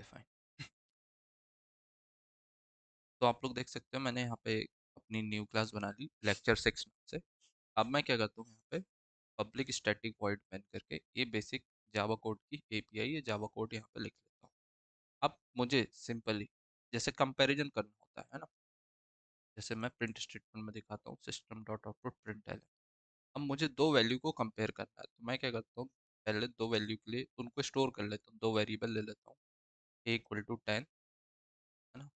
Okay fine. तो आप लोग देख सकते हो मैंने यहाँ पे अपनी न्यू क्लास बना ली लेक्चर 6 से। अब मैं क्या करता हूँ यहाँ पे पब्लिक स्टैटिक वॉइड मेन करके ये बेसिक जावा कोड की एपीआई या जावा कोड यहाँ पे लिख लेता हूँ। अब मुझे सिंपली जैसे कंपैरिजन करना होता है ना, जैसे मैं प्रिंट स्टेटमेंट में दिखाता हूँ system dot output print L. अब मुझे दो वैल्यू को कंपेयर करना है तो मैं क्या करता हूँ, पहले दो वैल्यू के लिए उनको स्टोर कर लेता हूँ, दो वेरिएबल ले लेता हूँ। ए इक्वल टू 10 है ना,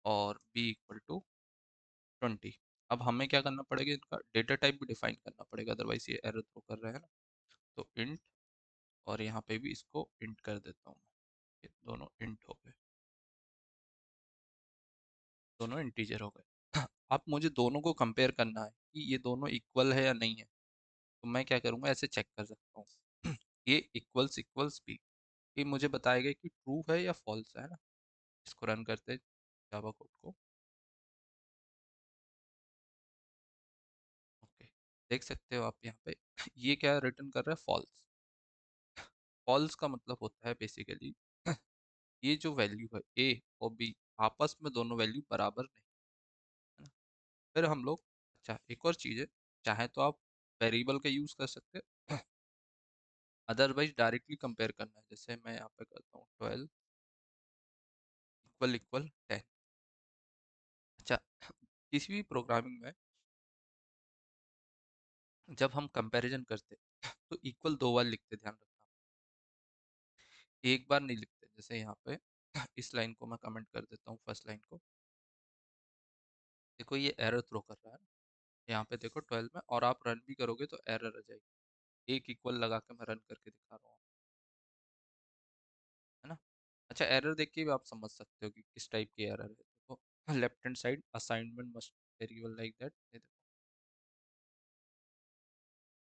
और बी इक्वल टू 20। अब हमें क्या करना पड़ेगा, इनका डेटा टाइप भी डिफाइन करना पड़ेगा, अदरवाइज ये एरर थ्रो कर रहे हैं ना। तो इंट, और यहाँ पे भी इसको इंट कर देता हूँ। ये दोनों इंट हो गए, दोनों इंटीजर हो गए। अब मुझे दोनों को कंपेयर करना है कि ये दोनों इक्वल है या नहीं है। तो मैं क्या करूँगा, ऐसे चेक कर सकता हूँ ये इक्वल्स इक्वल्स भी, ये मुझे बताएगा कि ट्रू है या फॉल्स है ना। इसको रन करते जावा कोड को। ओके, देख सकते हो आप यहाँ पे ये क्या रिटर्न कर रहा है, फॉल्स। फॉल्स का मतलब होता है बेसिकली ये जो वैल्यू है ए और बी, आपस में दोनों वैल्यू बराबर नहीं है ना। फिर हम लोग, अच्छा एक और चीज़ है, चाहे तो आप वेरिएबल का यूज़ कर सकते हैं, अदरवाइज डायरेक्टली कंपेयर करना है। जैसे मैं यहाँ पे करता हूँ 12 इक्वल इक्वल 10। अच्छा, किसी भी प्रोग्रामिंग में जब हम कंपैरिजन करते तो इक्वल दो बार लिखते, ध्यान रखना, एक बार नहीं लिखते। जैसे यहाँ पे इस लाइन को मैं कमेंट कर देता हूँ, फर्स्ट लाइन को। देखो ये एरर थ्रो कर रहा है ना, यहाँ पे देखो 12 में, और आप रन भी करोगे तो एरर आ जाएगी। एक इक्वल लगा के मैं रन करके दिखा रहा हूँ, है ना। अच्छा, एरर देख के भी आप समझ सकते हो कि किस टाइप की एरर है। देखो left hand side assignment must variable like that, ये देखो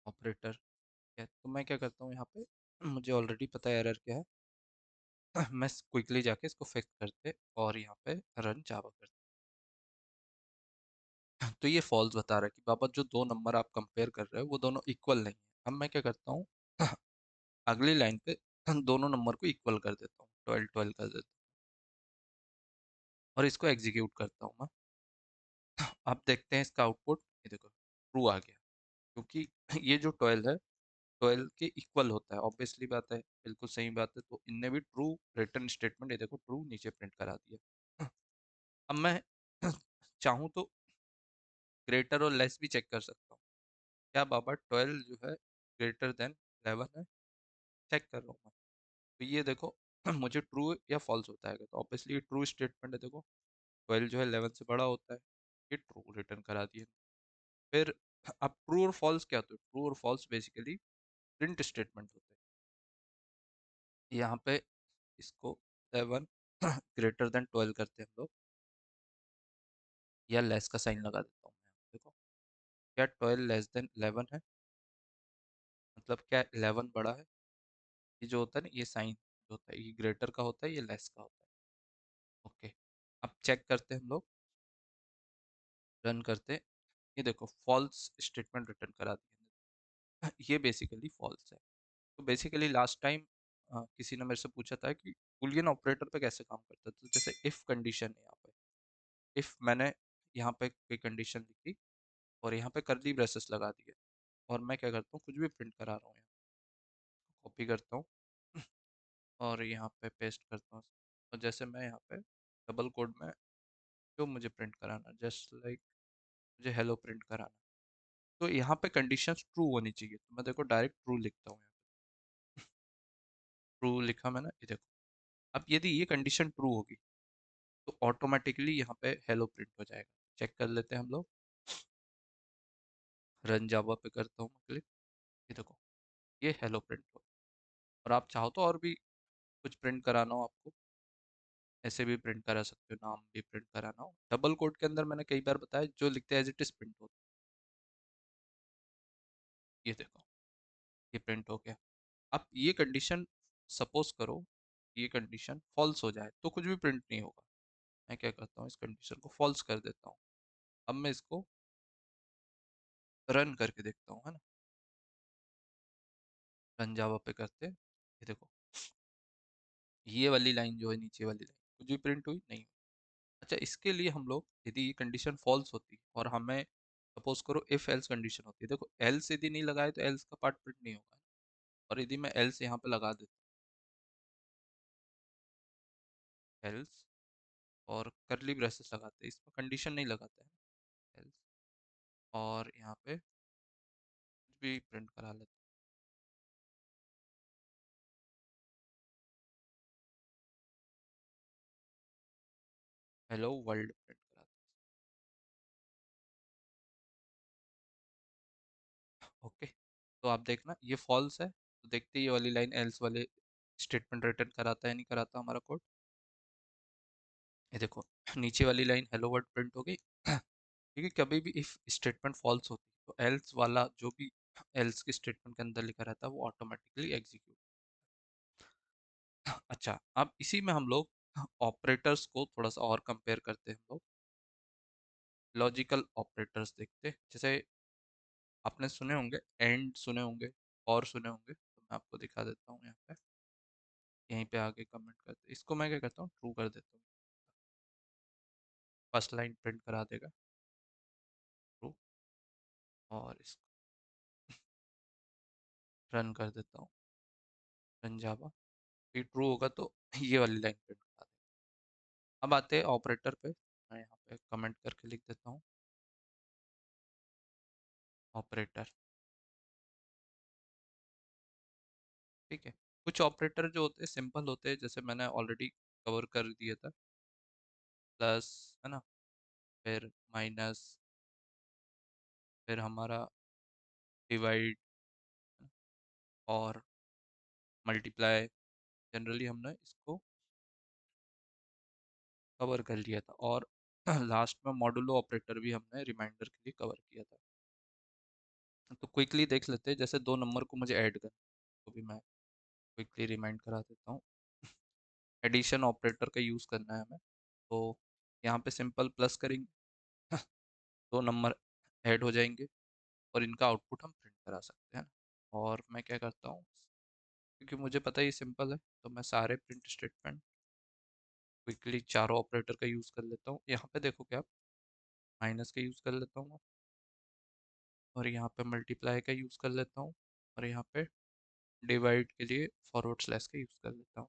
ऑपरेटर क्या है। तो मैं क्या करता हूँ यहाँ पे, मुझे ऑलरेडी पता है एरर क्या है, मैं क्विकली जाके इसको फिक्स करते और यहाँ पे रन जावा करते। तो ये फॉल्स बता रहा है कि बाबा जो दो नंबर आप कंपेयर कर रहे हो वो दोनों इक्वल नहीं है। अब मैं क्या करता हूँ अगली लाइन पे दोनों नंबर को इक्वल कर देता हूँ, 12 12 कर देता हूँ, और इसको एग्जीक्यूट करता हूँ मैं। अब देखते हैं इसका आउटपुट, ये देखो ट्रू आ गया, क्योंकि ये जो 12 है 12 के इक्वल होता है, ऑब्वियसली बात है, बिल्कुल सही बात है। तो इनने भी ट्रू रिटर्न स्टेटमेंट, ये देखो ट्रू नीचे प्रिंट करा दिया। अब मैं चाहूँ तो ग्रेटर और लेस भी चेक कर सकता हूँ। क्या बाबा 12 जो है ग्रेटर देन 11 है, चेक कर रहा हूँ मैं। तो ये देखो मुझे ट्रू या फॉल्स होता है, तो ऑब्वियसली ये ट्रू स्टेटमेंट है। देखो 12 जो है 11 से बड़ा होता है, ये ट्रू रिटर्न करा दिए। फिर अब ट्रू और फॉल्स क्या होता है, ट्रू और फॉल्स बेसिकली प्रिंट स्टेटमेंट होते हैं। यहाँ पे इसको 11 ग्रेटर देन 12 करते हैं हम लोग, या लेस का साइन लगा देता हूँ मैं। देखो क्या 12 लेस देन 11 है, मतलब क्या 11 बड़ा है। ये जो होता है ना, ये साइन जो होता है, ये ग्रेटर का होता है, ये लेस का होता है। ओके, अब चेक करते हैं हम लोग, रन करते हैं। ये देखो फॉल्स स्टेटमेंट रिटर्न करा दिया। ये बेसिकली फॉल्स है। तो बेसिकली लास्ट टाइम किसी ने मेरे से पूछा था कि बुलियन ऑपरेटर पे कैसे काम करता है। तो जैसे इफ कंडीशन है यहाँ पे, इफ मैंने यहाँ पे कोई कंडीशन लिखी और यहाँ पे कर्ली ब्रेसेस लगा दिए, और मैं क्या करता हूँ, कुछ भी प्रिंट करा रहा हूँ, कॉपी करता हूँ और यहाँ पे पेस्ट करता हूँ। और जैसे मैं यहाँ पे डबल कोड में जो मुझे प्रिंट कराना, जस्ट लाइक मुझे हेलो प्रिंट कराना, तो यहाँ पे कंडीशंस ट्रू होनी चाहिए। तो मैं देखो डायरेक्ट ट्रू लिखता हूँ, ट्रू लिखा मैंने, ये देखो। अब यदि ये कंडीशन ट्रू होगी तो ऑटोमेटिकली यहाँ पे हेलो प्रिंट हो जाएगा। चेक कर लेते हैं हम लोग, रन जावा पे करता हूँ मैं क्लिक, ये देखो ये हेलो प्रिंट हो। और आप चाहो तो और भी कुछ प्रिंट कराना हो आपको, ऐसे भी प्रिंट करा सकते हो, नाम भी प्रिंट कराना हो। डबल कोड के अंदर मैंने कई बार बताया, जो लिखते हैं एज इट इज प्रिंट होता है। ये देखो ये प्रिंट हो गया। अब ये कंडीशन सपोज करो, ये कंडीशन फॉल्स हो जाए तो कुछ भी प्रिंट नहीं होगा। मैं क्या करता हूँ, इस कंडीशन को फॉल्स कर देता हूँ। अब मैं इसको रन करके देखता हूँ, है ना। रन जावा पे करते हैं, ये देखो ये वाली लाइन जो है, नीचे वाली लाइन कुछ भी प्रिंट हुई नहीं। अच्छा, इसके लिए हम लोग, यदि ये कंडीशन फॉल्स होती और हमें सपोज करो इफ एल्स कंडीशन होती है, देखो एल्स यदि नहीं लगाए तो एल्स का पार्ट प्रिंट नहीं होगा। और यदि मैं एल्स यहाँ पे लगा देता हूँ, एल्स और करली ब्रेसेस लगाते हैं, इसमें कंडीशन नहीं लगाते हैं, एल्स और यहाँ पे कुछ भी प्रिंट करा लेते हैं, हेलो वर्ल्ड प्रिंट करा देते हैं। ओके, तो आप देखना ये फॉल्स है, तो देखते हैं ये वाली लाइन एल्स वाले स्टेटमेंट रिटर्न कराता है नहीं कराता हमारा कोड। ये देखो नीचे वाली लाइन हेलो वर्ल्ड प्रिंट हो गई क्योंकि कभी भी इफ स्टेटमेंट फॉल्स होती है तो एल्स वाला जो भी एल्स के स्टेटमेंट के अंदर लिखा रहता है वो ऑटोमेटिकली एग्जीक्यूट। अच्छा, अब इसी में हम लोग ऑपरेटर्स को थोड़ा सा और कंपेयर करते हैं, हम लोग लॉजिकल ऑपरेटर्स देखते हैं। जैसे आपने सुने होंगे एंड, सुने होंगे और सुने होंगे, तो मैं आपको दिखा देता हूँ यहाँ पे। यहीं पे आगे कमेंट करते, इसको मैं क्या करता हूँ, ट्रू कर देता हूँ, फर्स्ट लाइन प्रिंट करा देगा ट्रू। और इसको रन कर देता हूँ, रन जावा, ये ट्रू होगा तो ये वाली लाइन प्रिंट करा देगा। अब आते हैं ऑपरेटर पे, मैं यहाँ पे कमेंट करके लिख देता हूँ ऑपरेटर। ठीक है, कुछ ऑपरेटर जो होते हैं सिंपल होते हैं, जैसे मैंने ऑलरेडी कवर कर दिया था, प्लस, है ना, फिर माइनस, फिर हमारा डिवाइड और मल्टीप्लाई, जनरली हमने इसको कवर कर लिया था। और लास्ट में मॉडुलो ऑपरेटर भी हमने रिमाइंडर के लिए कवर किया था। तो क्विकली देख लेते हैं, जैसे दो नंबर को मुझे ऐड करना, तो भी मैं क्विकली रिमाइंड करा देता हूँ। एडिशन ऑपरेटर का यूज़ करना है हमें, तो यहाँ पे सिंपल प्लस करेंगे दो नंबर ऐड हो जाएंगे और इनका आउटपुट हम प्रिंट करा सकते हैं। और मैं क्या करता हूँ, क्योंकि मुझे पता है ये सिंपल है, तो मैं सारे प्रिंट स्टेटमेंट क्विकली चारों ऑपरेटर का यूज़ कर लेता हूँ। यहाँ पे देखो क्या, माइनस का यूज़ कर लेता हूँ, और यहाँ पे मल्टीप्लाई का यूज़ कर लेता हूँ, और यहाँ पे डिवाइड के लिए फॉरवर्ड स्लैश का यूज़ कर लेता हूँ।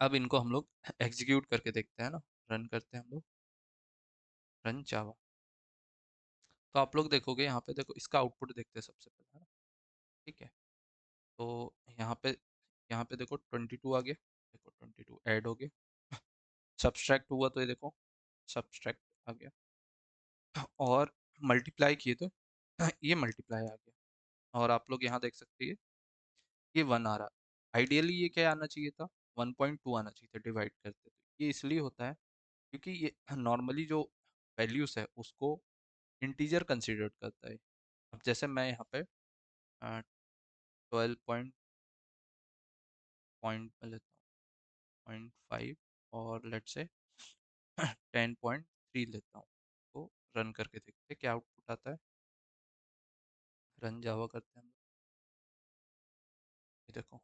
अब इनको हम लोग एग्जीक्यूट करके देखते हैं ना, रन करते हैं हम लोग, रन जावा। तो आप लोग देखोगे यहाँ पे, देखो इसका आउटपुट देखते हैं सबसे पहले, है ना। ठीक है, तो यहाँ पे देखो 22 आ गया, देखो 22 ऐड हो गया, सब्सट्रैक्ट हुआ तो ये देखो सब्सट्रैक्ट आ गया, और मल्टीप्लाई किए तो ये मल्टीप्लाई आ गया। और आप लोग यहाँ देख सकते हैं ये 1 आ रहा है। आइडियली ये क्या आना चाहिए था, 1.2 आना चाहिए था डिवाइड करते। तो ये इसलिए होता है क्योंकि ये नॉर्मली जो वैल्यूज़ है उसको इंटीजर कंसिडर करता है। अब जैसे मैं यहाँ पे 12 पॉइंट में लेता हूँ, 0.5, और लेट से 10.3 लेता हूँ, तो रन करके देखते हैं क्या आउटपुट आता है। रन जावा करते हैं हम लोग, ये देखो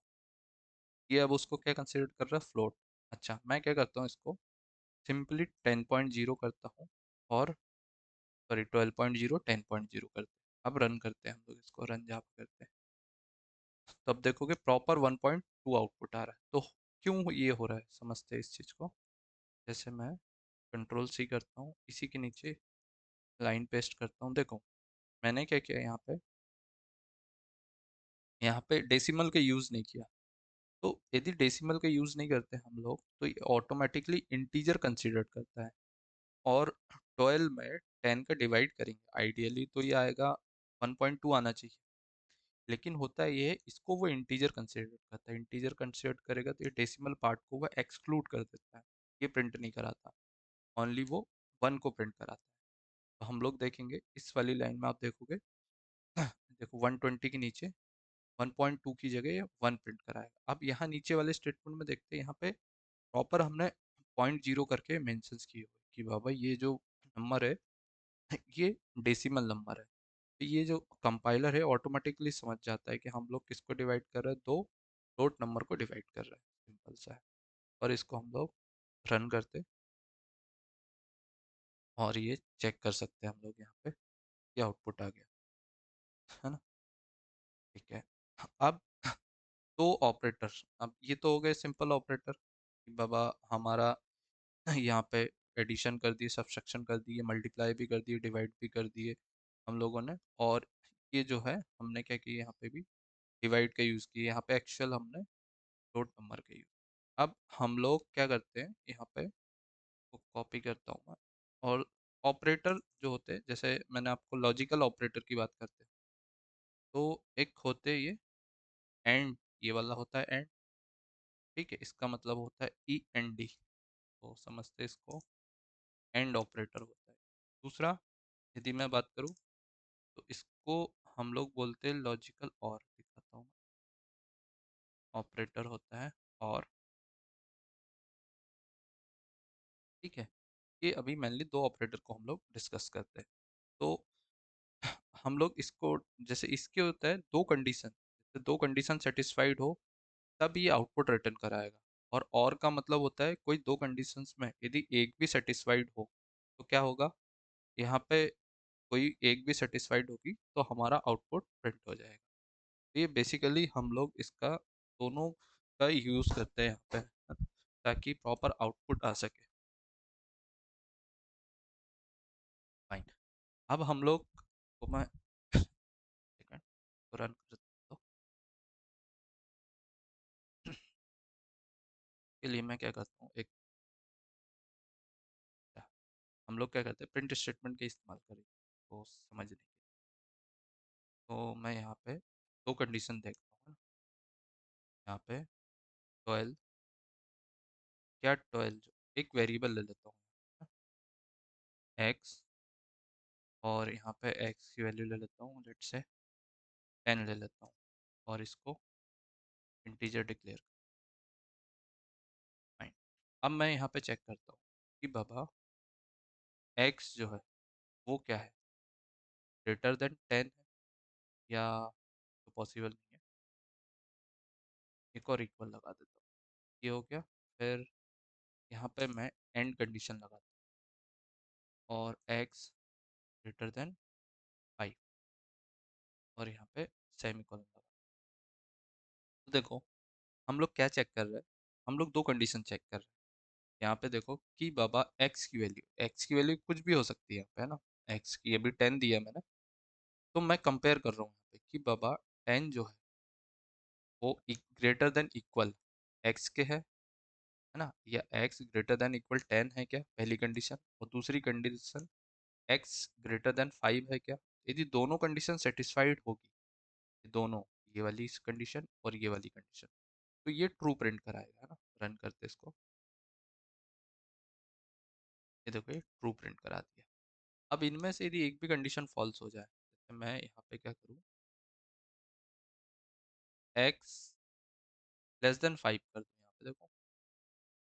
ये अब उसको क्या कंसिडर कर रहा है, फ्लोट। अच्छा, मैं क्या करता हूँ, इसको सिंपली 10.0 करता हूँ, और सॉरी 12.0 10.0 करते हैं। अब रन करते हैं हम लोग, इसको रन जावा करते हैं, तो अब देखोगे प्रॉपर 1.2 आउटपुट आ रहा है। तो क्यों ये हो रहा है, समझते हैं इस चीज़ को। जैसे मैं कंट्रोल सी करता हूँ, इसी के नीचे लाइन पेस्ट करता हूँ, देखो मैंने क्या किया यहाँ पे, यहाँ पे डेसिमल का यूज़ नहीं किया। तो यदि डेसिमल का यूज़ नहीं करते हम लोग तो ये ऑटोमेटिकली इंटीजर कंसीडर करता है। और 12 में 10 का डिवाइड करेंगे, आइडियली तो ये आएगा 1.2 आना चाहिए, लेकिन होता है ये इसको वो इंटीजर कंसीडर करता है। इंटीजर कंसीडर करेगा तो ये डेसिमल पार्ट को वो एक्सक्लूड कर देता है, ये प्रिंट नहीं कराता, ओनली वो 1 को प्रिंट कराता है। तो हम लोग देखेंगे इस वाली लाइन में, आप देखोगे देखो 120 के नीचे 1.2 की जगह ये 1 प्रिंट कराएगा। अब यहाँ नीचे वाले स्टेटमेंट में देखते हैं, यहाँ पे प्रॉपर हमने 0.0 करके मेंशंस किए हुए कि बाबा ये जो नंबर है ये डेसिमल नंबर है। तो ये जो कंपाइलर है ऑटोमेटिकली समझ जाता है कि हम लोग किसको डिवाइड कर रहे हैं, दो डॉट नंबर को डिवाइड कर रहे हैं। फॉल्स है। और इसको हम लोग रन करते और ये चेक कर सकते हैं हम लोग यहाँ पे, ये आउटपुट आ गया, है ना। ठीक है। अब दो ऑपरेटर, अब ये तो हो गए सिंपल ऑपरेटर कि बाबा हमारा यहाँ पे एडिशन कर दिए, सब्सट्रैक्शन कर दिए, मल्टीप्लाई भी कर दिए, डिवाइड भी कर दिए हम लोगों ने। और ये जो है हमने क्या किया, यहाँ पे भी डिवाइड का यूज़ किया, यहाँ पे एक्चुअल हमने फ्लोट नंबर का यूज़। अब हम लोग क्या करते हैं यहाँ पे, को कॉपी करता हूँ मैं। और ऑपरेटर जो होते हैं, जैसे मैंने आपको लॉजिकल ऑपरेटर की बात करते हैं, तो एक होते हैं ये एंड, ये वाला होता है एंड। ठीक है, इसका मतलब होता है ई एन डी, तो समझते हैं इसको, एंड ऑपरेटर होता है। दूसरा, यदि मैं बात करूँ तो इसको हम लोग बोलते हैं लॉजिकल और, दिखाता हूँ, ऑपरेटर होता है और। ठीक है, ये अभी मेनली दो ऑपरेटर को हम लोग डिस्कस करते हैं। तो हम लोग इसको, जैसे इसके होता है दो कंडीशन, जैसे दो कंडीशन सेटिस्फाइड हो तब ये आउटपुट रिटर्न कराएगा। और का मतलब होता है कोई दो कंडीशंस में यदि एक भी सेटिस्फाइड हो तो क्या होगा, यहाँ पे कोई एक भी सेटिस्फाइड होगी तो हमारा आउटपुट प्रिंट हो जाएगा। तो ये बेसिकली हम लोग इसका दोनों का यूज़ करते हैं यहाँ पे, है ना, ताकि प्रॉपर आउटपुट आ सके। फाइन। अब हम लोग को मैं सेकंड तो रन कर देता हूँ। के लिए मैं क्या करता हूँ, एक हम लोग क्या करते हैं प्रिंट स्टेटमेंट का इस्तेमाल करें तो समझने के। तो मैं यहाँ पे दो कंडीशन देखता हूँ, यहाँ पे 12, क्या 12 जो एक वेरिएबल ले लेता हूँ एक्स, और यहाँ पे एक्स की वैल्यू ले लेता हूँ, लेट से 10 ले लेता हूँ, और इसको इंटीजर डिक्लेयर। फाइन। अब मैं यहाँ पे चेक करता हूँ कि बाबा एक्स जो है वो क्या है, ग्रेटर देन 10 है या, तो पॉसिबल नहीं है, एक और इक्वल लगा देता हूँ, ये हो गया। फिर यहाँ पे मैं एंड कंडीशन लगाता हूँ और एक्स ग्रेटर देन 5, और यहाँ पे सेमीकोलन लगा। तो देखो हम लोग क्या चेक कर रहे हैं, हम लोग दो कंडीशन चेक कर रहे हैं। यहाँ पे देखो कि बाबा एक्स की वैल्यू कुछ भी हो सकती है यहाँ पे, है ना। एक्स की अभी 10 दिया मैंने, तो मैं कंपेयर कर रहा हूँ यहाँ पे कि बाबा 10 जो है वो ग्रेटर देन इक्वल एक्स के है ना, या एक्स ग्रेटर देन इक्वल 10 है क्या, पहली कंडीशन। और दूसरी कंडीशन एक्स ग्रेटर देन 5 है क्या। यदि दोनों कंडीशन सेटिस्फाइड होगी, ये दोनों, ये वाली कंडीशन और ये वाली कंडीशन, तो ये ट्रू प्रिंट कराएगा, है ना। रन करते इसको, ये देखो ये ट्रू प्रिंट करा दिया। अब इनमें से यदि एक भी कंडीशन फॉल्स हो जाए, जैसे मैं यहाँ पे क्या करूँ, एक्स लेस देन 5 कर दूँ यहाँ पे, देखो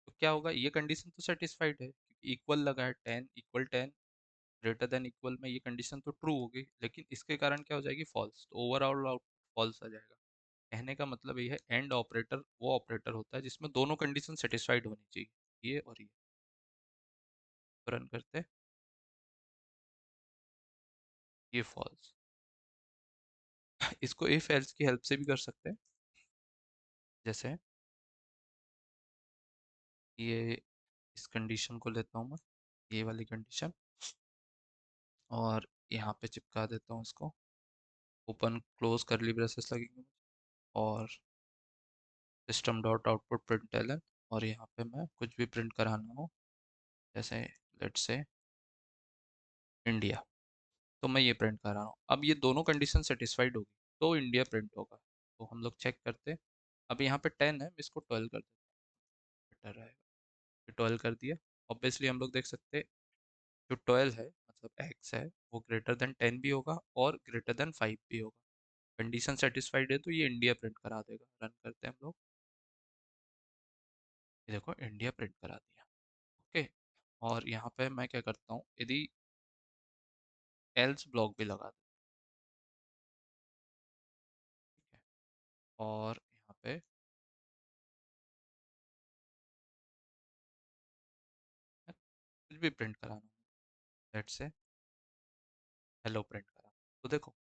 तो क्या होगा, ये कंडीशन तो सेटिस्फाइड है क्योंकि इक्वल लगा है, 10 इक्वल 10 ग्रेटर देन इक्वल में, ये कंडीशन तो ट्रू होगी, लेकिन इसके कारण क्या हो जाएगी, फॉल्स, तो ओवरऑल आउट फॉल्स आ जाएगा। कहने का मतलब ये है एंड ऑपरेटर वो ऑपरेटर होता है जिसमें दोनों कंडीशन सेटिस्फाइड होनी चाहिए, ये और ये। तो रन करते हैं, ये फॉल्स। इसको इफ एल्स की हेल्प से भी कर सकते हैं, जैसे ये इस कंडीशन को लेता हूँ मैं, ये वाली कंडीशन, और यहाँ पे चिपका देता हूँ इसको, ओपन क्लोज करली ब्रेसेस लगेंगे मुझे, और system dot output print ln, और यहाँ पे मैं कुछ भी प्रिंट कराना हो, जैसे लेट्स से इंडिया, तो मैं ये प्रिंट कर रहा हूँ। अब ये दोनों कंडीशन सेटिस्फाइड होगी तो इंडिया प्रिंट होगा। तो हम लोग चेक करते हैं, अब यहाँ पे 10 है, मैं इसको 12 कर देता हूँ, बेटर रहेगा। 12 कर दिया, ऑब्वियसली हम लोग देख सकते हैं जो 12 है मतलब एक्स है वो ग्रेटर देन 10 भी होगा और ग्रेटर देन 5 भी होगा। कंडीशन सेटिस्फाइड है तो ये इंडिया प्रिंट करा देगा। रन करते हैं हम लोग, ये देखो इंडिया प्रिंट करा दिया। ओके, और यहाँ पे मैं क्या करता हूँ, यदि एल्स ब्लॉक भी लगा दें, ठीक है, और यहाँ पे कुछ भी प्रिंट कराना, लेट्स से हेलो प्रिंट करा, तो देखो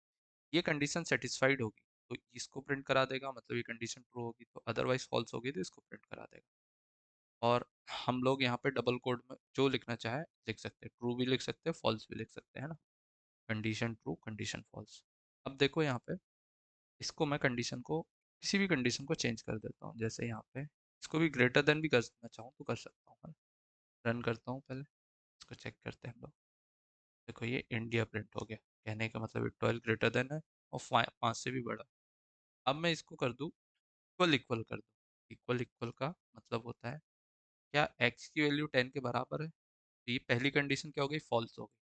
ये कंडीशन सेटिस्फाइड होगी तो इसको प्रिंट करा देगा, मतलब ये कंडीशन ट्रू होगी, तो अदरवाइज फॉल्स होगी तो इसको प्रिंट करा देगा। और हम लोग यहाँ पे डबल कोड में जो लिखना चाहे लिख सकते हैं, ट्रू भी लिख सकते हैं, फॉल्स भी लिख सकते हैं ना, कंडीशन ट्रू कंडीशन फॉल्स। अब देखो यहाँ पे इसको मैं कंडीशन को, किसी भी कंडीशन को चेंज कर देता हूँ, जैसे यहाँ पे इसको भी ग्रेटर देन भी करना चाहूँ तो कर सकता हूँ, है ना? रन करता हूँ पहले, इसको चेक करते हैं हम लोग। देखो ये इंडिया प्रिंट हो गया, कहने का मतलब ये 12 ग्रेटर देन है और 5 से भी बड़ा। अब मैं इसको कर दूँ इक्वल इक्वल कर दूँ, इक्वल इक्वल का मतलब होता है क्या एक्स की वैल्यू 10 के बराबर है, तो ये पहली कंडीशन क्या हो गई, फॉल्स हो गई,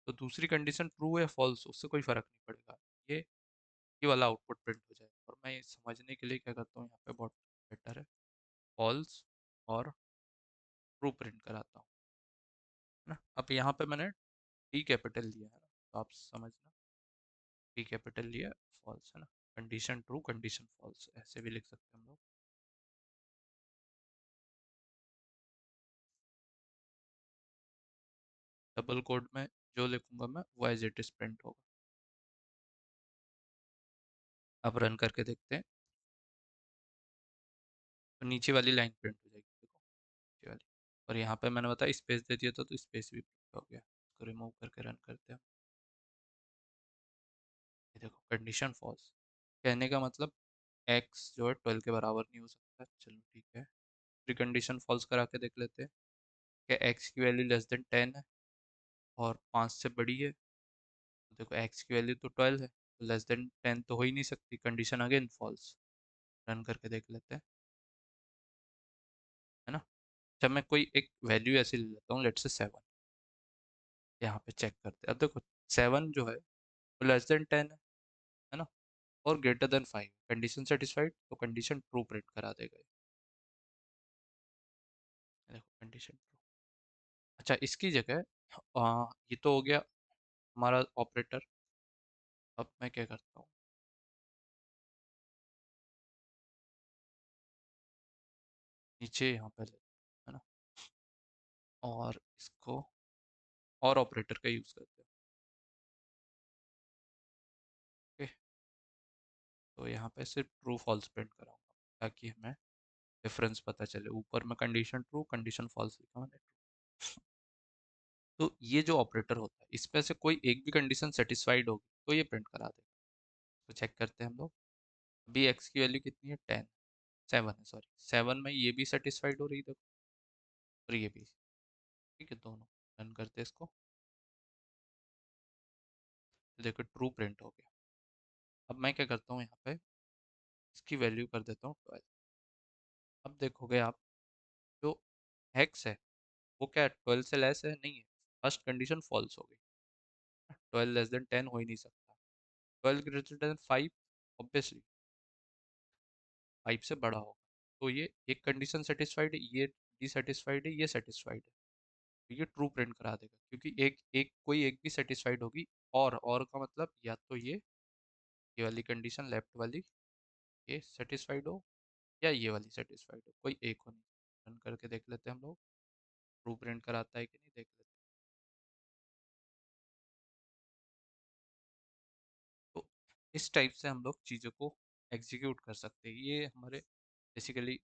तो दूसरी कंडीशन ट्रू है फॉल्स, उससे कोई फर्क नहीं पड़ेगा, ये वाला आउटपुट प्रिंट हो जाएगा। और मैं ये समझने के लिए क्या करता हूँ यहाँ पे बहुत बेटर है, फॉल्स और ट्रू प्रिंट कराता हूँ, है ना। अब यहाँ पे मैंने टी कैपिटल लिया है ना, तो आप समझना, टी कैपिटल लिया, फॉल्स, है ना, कंडीशन ट्रू कंडीशन फॉल्स ऐसे भी लिख सकते हैं हम लोग। डबल कोड में जो लिखूंगा मैं वो एज इट इज प्रिंट होगा। अब रन करके देखते हैं, तो नीचे वाली लाइन प्रिंट हो जाएगी, देखो नीचे वाली। और यहाँ पे मैंने बताया स्पेस दे दिया था तो स्पेस भी प्रिंट हो गया, इसको रिमूव करके रन करते हैं। ये देखो कंडीशन फॉल्स, कहने का मतलब एक्स जो है 12 के बराबर नहीं हो सकता, चलो ठीक है। फिर कंडीशन फॉल्स करा के देख लेते हैं कि एक्स की वैल्यू लेस देन 10 है और 5 से बड़ी है, तो देखो एक्स की वैल्यू तो 12 है, तो लेस देन 10 तो हो ही नहीं सकती, कंडीशन अगेन फॉल्स। रन करके देख लेते हैं, है ना। जब मैं कोई एक वैल्यू ऐसी ले लेता हूँ, लेट्स से 7, यहाँ पे चेक करते हैं, अब देखो 7 जो है वो लेस देन 10 है ना, और ग्रेटर देन 5, कंडीशन सेटिस्फाइड, तो कंडीशन ट्रू प्रिंट करा देगा ये देखो कंडीशन ट्रू। अच्छा इसकी जगह ये तो हो गया हमारा ऑपरेटर। अब मैं क्या करता हूँ, नीचे यहाँ पे है ना, और इसको और ऑपरेटर का यूज़ करते हैं, ओके। तो यहाँ पे सिर्फ ट्रू फॉल्स प्रिंट कराऊंगा ताकि हमें डिफरेंस पता चले, ऊपर में कंडीशन ट्रू कंडीशन फॉल्स लिखा मैंने। तो ये जो ऑपरेटर होता है इसमें से कोई एक भी कंडीशन सेटिस्फाइड होगी तो ये प्रिंट करा देगा। तो चेक करते हैं हम लोग, अभी एक्स की वैल्यू कितनी है, 10, 7 है सॉरी, 7 में ये भी सेटिस्फाइड हो रही है देखो, और ये भी, ठीक है दोनों। रन करते हैं इसको, तो देखो ट्रू प्रिंट हो गया। अब मैं क्या करता हूँ यहाँ पे इसकी वैल्यू कर देता हूँ 12। अब देखोगे आप जो एक्स है वो क्या 12 से लेस है, नहीं है, फर्स्ट कंडीशन फॉल्स हो गई, 12 लेस देन 10 हो ही नहीं सकता, 12 ग्रेटर देन 5 ऑब्वियसली 5 से बड़ा होगा, तो ये एक कंडीशन सेटिस्फाइड है, ये डिससेटिस्फाइड है, ये सेटिस्फाइड है, तो ये ट्रू प्रिंट करा देगा क्योंकि एक एक कोई एक भी सेटिस्फाइड होगी, और का मतलब या तो ये वाली कंडीशन लेफ्ट वाली ये सेटिस्फाइड हो या ये वाली सेटिस्फाइड हो, कोई एक हो नहीं। रन करके देख लेते हैं हम लोग, ट्रू प्रिंट कराता है कि नहीं देख लेते हैं। तो इस टाइप से हम लोग चीज़ों को एग्जीक्यूट कर सकते हैं, ये हमारे बेसिकली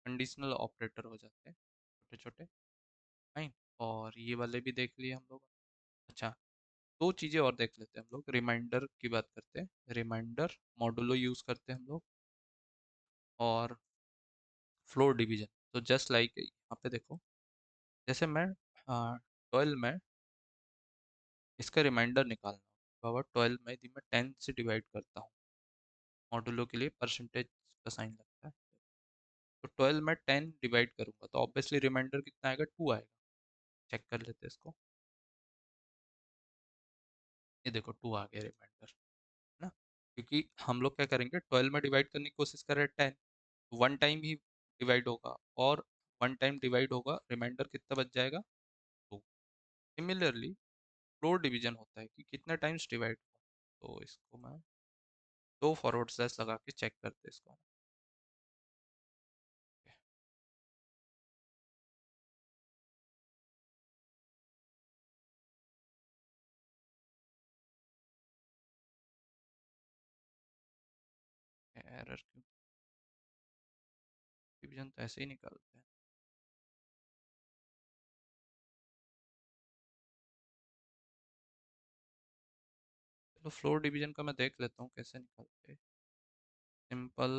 कंडीशनल ऑपरेटर हो जाते हैं छोटे छोटे, फाइन। और ये वाले भी देख लिए हम लोग। अच्छा दो चीज़ें और देख लेते हैं हम लोग, रिमाइंडर की बात करते हैं, रिमाइंडर मॉडुलो यूज़ करते हैं हम लोग, और फ्लोर डिवीजन। तो जस्ट लाइक यहाँ पे देखो, जैसे मैं 12 में इसका रिमाइंडर निकालना हो, बाबा 12 में यदि मैं 10 से डिवाइड करता हूँ, मॉडुलो के लिए परसेंटेज का साइन लगता है, तो 12 में 10 डिवाइड करूंगा तो ऑब्वियसली रिमाइंडर कितना आएगा, 2 आएगा। चेक कर लेते हैं इसको, ये देखो 2 आ गया रिमाइंडर, है ना, क्योंकि हम लोग क्या करेंगे 12 में डिवाइड करने की कोशिश कर रहे हैं 10, वन टाइम ही डिवाइड होगा, और वन टाइम डिवाइड होगा, रिमाइंडर कितना बच जाएगा, 2। सिमिलरली फ्लोर डिवीजन होता है कि कितने टाइम्स डिवाइड हुआ, तो इसको मैं दो फॉरवर्ड स्लैश लगा के चेक करते हैं इसको। एरर क्यों, डिवीजन तो ऐसे ही निकालते हैं। चलो फ्लोर डिवीजन का मैं देख लेता हूँ कैसे निकालते हैं। सिंपल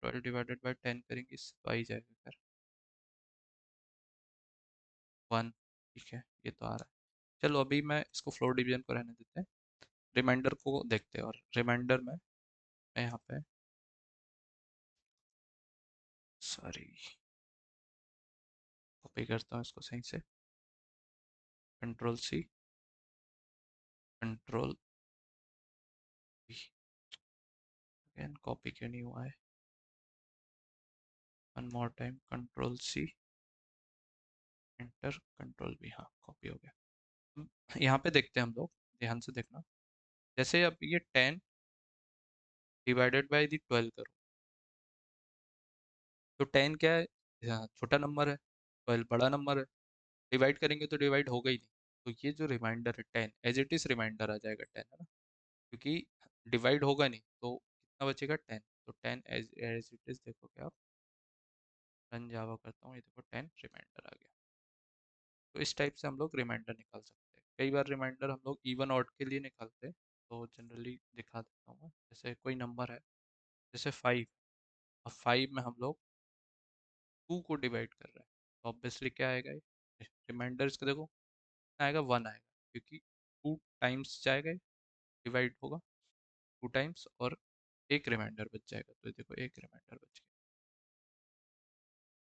12 डिवाइडेड बाय 10 करेंगे, इससे तो आ ही जाएगा खैर। 1। ठीक है, ये तो आ रहा है। चलो अभी मैं इसको फ्लोर डिवीजन को रहने देते हैं, रिमाइंडर को देखते हैं। और रिमाइंडर में मैं यहाँ पे, सॉरी, कॉपी करता हूँ इसको सही से। Control C, control V। Again copy क्यों नहीं हुआ है? One more time, control C, enter, control V। हाँ, कॉपी हो गया। यहाँ पे देखते हैं हम लोग, ध्यान से देखना। जैसे अब ये 10 डिवाइडेड बाय 12 करो, तो 10 क्या है? छोटा नंबर है, 12 बड़ा नंबर है। डिवाइड करेंगे तो डिवाइड होगा ही नहीं। तो ये जो रिमाइंडर है 10 एज इट इज रिमाइंडर आ जाएगा 10, है ना, क्योंकि डिवाइड होगा नहीं तो कितना बचेगा? 10। तो 10 एज एज इट इज, देखोगे आप, रन जावा करता हूँ, ये देखो 10 रिमाइंडर आ गया। तो इस टाइप से हम लोग रिमाइंडर निकाल सकते हैं। कई बार रिमाइंडर हम लोग इवन ऑड के लिए निकालते हैं, तो जनरली दिखा देता हूँ मैं। जैसे कोई नंबर है, जैसे 5। अब 5 में हम लोग 2 को डिवाइड कर रहे हैं, तो ऑब्वियसली क्या आएगा? ये रिमाइंडर इसका देखो आएगा, 1 आएगा, क्योंकि 2 टाइम्स जाएगा, डिवाइड होगा 2 टाइम्स, और एक रिमाइंडर बच जाएगा। तो ये देखो एक रिमाइंडर बच गया,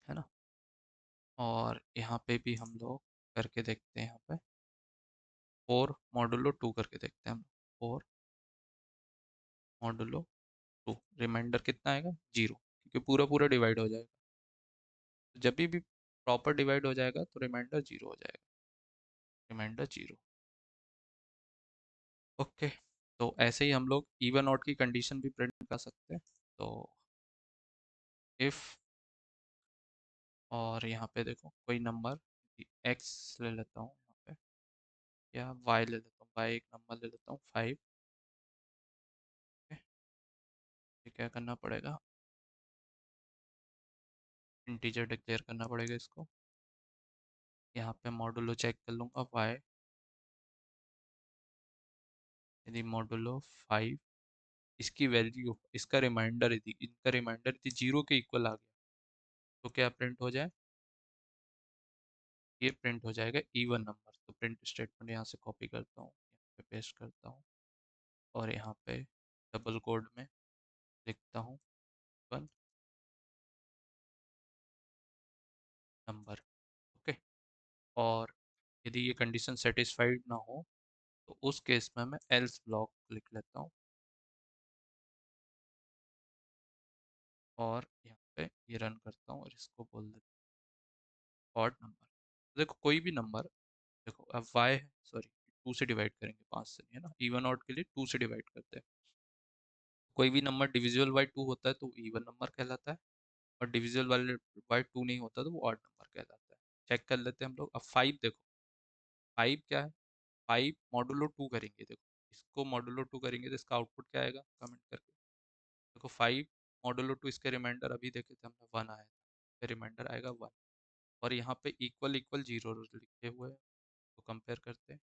है ना। और यहाँ पे भी हम लोग करके देखते हैं। यहाँ पे 4 मॉडुलो 2 करके देखते हैं हम। 4 मॉडुलो 2, रिमाइंडर कितना आएगा? 0, क्योंकि पूरा पूरा डिवाइड हो जाएगा। तो जब भी प्रॉपर डिवाइड हो जाएगा तो रिमाइंडर 0 हो जाएगा, रिमाइंडर 0। ओके। तो ऐसे ही हम लोग इवन ऑड की कंडीशन भी प्रिंट कर सकते हैं। तो इफ, और यहाँ पे देखो कोई नंबर x ले लेता हूँ यहाँ पे, या y ले लेता हूँ, y एक नंबर ले लेता हूँ 5। ये क्या करना पड़ेगा? इंटीजर डिक्लेयर करना पड़ेगा इसको। यहाँ पे मॉडुलो चेक कर लूँगा y, यदि मॉडुलो 5, इसकी वैल्यू, इसका रिमाइंडर यदि, इनका रिमाइंडर यदि 0 के इक्वल आ गया, तो क्या प्रिंट हो जाए? ये प्रिंट हो जाएगा इवन नंबर। तो प्रिंट स्टेटमेंट यहाँ से कॉपी करता हूँ, यहाँ पे पेस्ट करता हूँ, और यहाँ पे डबल कोड में लिखता हूँ वन नंबर। ओके। और यदि ये कंडीशन सेटिस्फाइड ना हो, तो उस केस में मैं एल्स ब्लॉक लिख लेता हूँ, और यहाँ पे ये रन करता हूँ, और इसको बोल देता हूँ ऑड नंबर। देखो कोई भी नंबर, देखो अब वाई है, सॉरी, 2 से डिवाइड करेंगे, 5 से नहीं, है ना। इवन ऑड के लिए 2 से डिवाइड करते हैं। कोई भी नंबर डिविजिबल बाई 2 होता है तो इवन नंबर कहलाता है, और डिविजिबल वाले बाई 2 नहीं होता तो वो ऑड नंबर कहलाता है। चेक कर लेते हैं हम लोग। अब 5 देखो, 5 क्या है? 5 मॉडुलो 2 करेंगे, देखो इसको मॉडुलो 2 करेंगे तो इसका आउटपुट क्या आएगा? कमेंट करके देखो। 5 मॉडुलो 2, इसके रिमाइंडर अभी देखे थे हमने, 1 आया था, रिमाइंडर आएगा 1। और यहाँ पे इक्वल इक्वल 0 लिखे हुए हैं, तो कंपेयर करते हैं,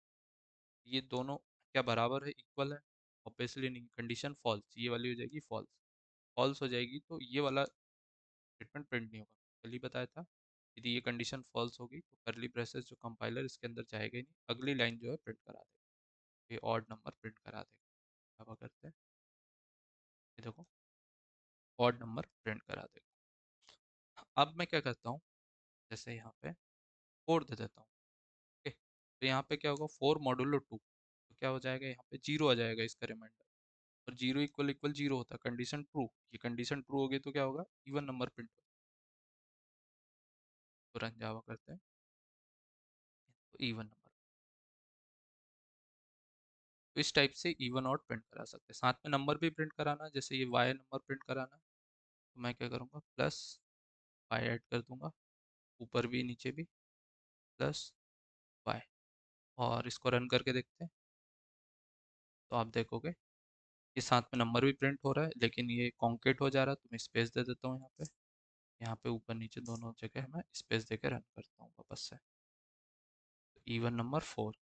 ये दोनों क्या बराबर है, इक्वल है? ऑब्वियसली नहीं, कंडीशन फॉल्स, ये वाली हो जाएगी फॉल्स। फॉल्स हो जाएगी तो ये वाला स्टेटमेंट प्रिंट नहीं होगा। कल ही बताया था, यदि ये कंडीशन फॉल्स होगी तो करली ब्रेसेस जो कंपाइलर इसके अंदर जाएगा ही नहीं, अगली लाइन जो है प्रिंट करा देगा, ये ऑड नंबर प्रिंट करा देगा। अब करते हैं, ये देखो ऑड नंबर प्रिंट करा देगा। अब मैं क्या करता हूँ, जैसे यहाँ पे 4 दे देता हूँ। ओके, तो यहाँ पे क्या होगा? 4 मॉडुलो 2, तो क्या हो जाएगा? यहाँ पे 0 आ जाएगा इसका रिमाइंडर, और 0 इक्वल इक्वल 0 होता है, कंडीशन ट्रू। ये कंडीशन ट्रू होगी तो क्या होगा? इवन नंबर प्रिंट होगा। तो रन जावा करते हैं, तो इवन नंबर। तो इस टाइप से इवन ऑड प्रिंट करा सकते हैं। साथ में नंबर भी प्रिंट कराना, जैसे ये वाई नंबर प्रिंट कराना, तो मैं क्या करूँगा? प्लस वाई ऐड कर दूंगा, ऊपर भी नीचे भी प्लस वाई। और इसको रन करके देखते हैं, तो आप देखोगे ये साथ में नंबर भी प्रिंट हो रहा है, लेकिन ये कॉन्केट हो जा रहा है, तो मैं स्पेस दे देता हूँ यहाँ पे। यहाँ पे ऊपर नीचे दोनों जगह मैं स्पेस देकर रन करता हूँ वापस से। इवन नंबर 4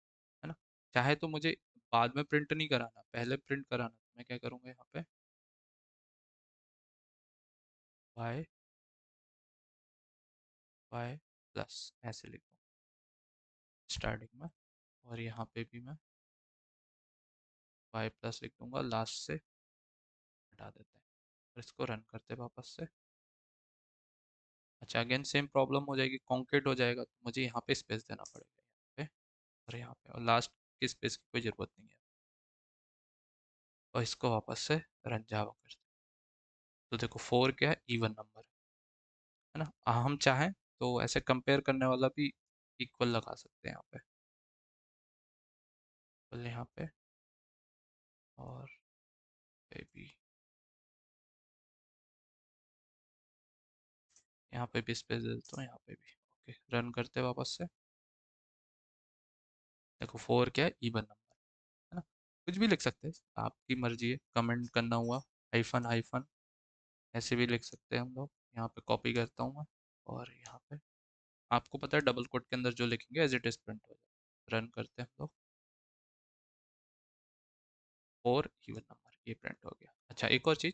है ना। चाहे तो मुझे बाद में प्रिंट नहीं कराना, पहले प्रिंट कराना, तो मैं क्या करूँगा यहाँ पे वाई वाई प्लस ऐसे लिखूँ स्टार्टिंग में, और यहाँ पे भी मैं वाई प्लस लिख दूंगा लास्ट से, हटा देते हैं और इसको रन करते हैं वापस से। अच्छा, अगेन सेम प्रॉब्लम हो जाएगी, कॉन्केट हो जाएगा, तो मुझे यहाँ पे स्पेस देना पड़ेगा यहाँ पे और यहाँ पे, और लास्ट की स्पेस की कोई ज़रूरत नहीं है। और इसको वापस से रन जावा करते हैं। तो देखो 4 क्या है, इवन नंबर है ना। हम चाहें तो ऐसे कंपेयर करने वाला भी इक्वल लगा सकते हैं यहाँ पे, इक्वल यहाँ पे, और पे भी यहाँ पे भी स्पेस दे देता हूँ, यहाँ पे भी। ओके, रन करते हैं वापस से। देखो 4 क्या है, इवन नंबर है ना। कुछ भी लिख सकते हैं, आपकी मर्जी है, कमेंट करना हुआ, हाइफन हाइफन ऐसे भी लिख सकते हैं हम लोग। यहाँ पे कॉपी करता हूँ मैं, और यहाँ पे आपको पता है डबल कोट के अंदर जो लिखेंगे एज इट इज प्रिंट हो जाए। रन करते हैं हम लोग, फोर इवन नंबर ये प्रिंट हो गया। अच्छा, एक और चीज़,